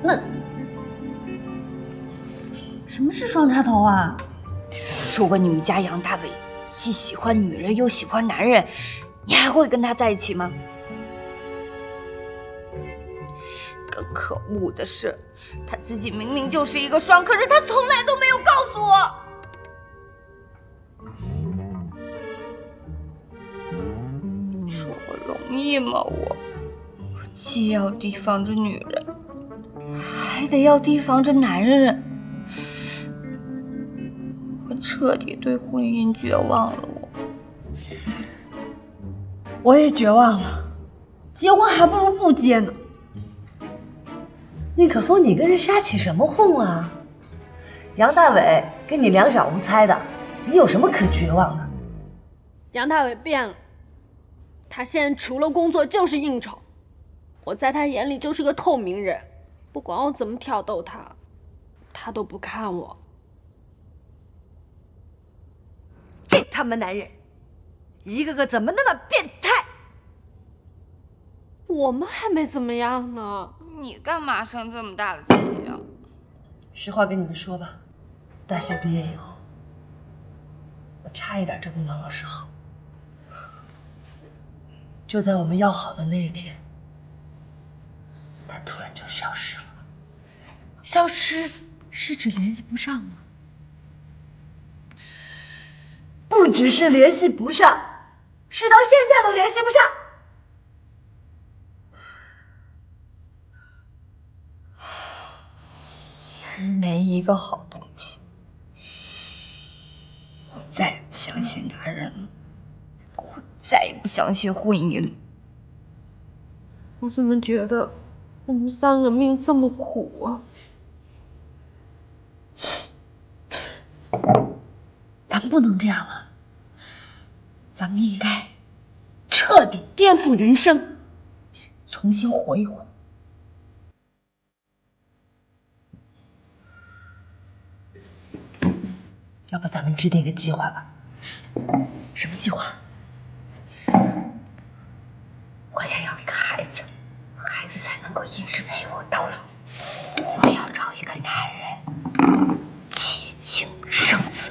那什么是双插头啊？如果你们家杨大伟既喜欢女人又喜欢男人，你还会跟他在一起吗？更可恶的是，他自己明明就是一个双，可是他从来都没有告訴我。你说我容易吗？我既要提防着女人，还得要提防着男人。我彻底对婚姻绝望了。我也绝望了，结婚还不如不结呢。宁可风，你跟人瞎起什么哄啊？杨大伟跟你两小无猜的，你有什么可绝望的？杨大伟变了，他现在除了工作就是应酬，我在他眼里就是个透明人，不管我怎么挑逗他，他都不看我。这他妈男人，一个个怎么那么变态？我们还没怎么样呢，你干嘛生这么大的气呀？实话跟你们说吧，大学毕业以后，我差一点就跟王老师好。就在我们要好的那一天，他突然就消失了。消失是指联系不上吗？不只是联系不上，是到现在都联系不上。没一个好东西。我再也不相信男人了，我再也不相信婚姻了。我怎么觉得我们三个命这么苦啊？咱们不能这样了，咱们应该彻底颠覆人生，重新活一活。要不咱们制定一个计划吧？什么计划？我想要一个孩子，孩子才能够一直陪我到老。我要找一个男人，结亲生子。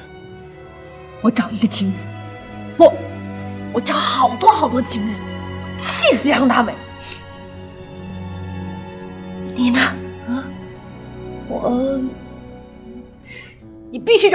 我找一个情人，不，我找好多好多情人，气死杨大伟。你呢？我，你必须找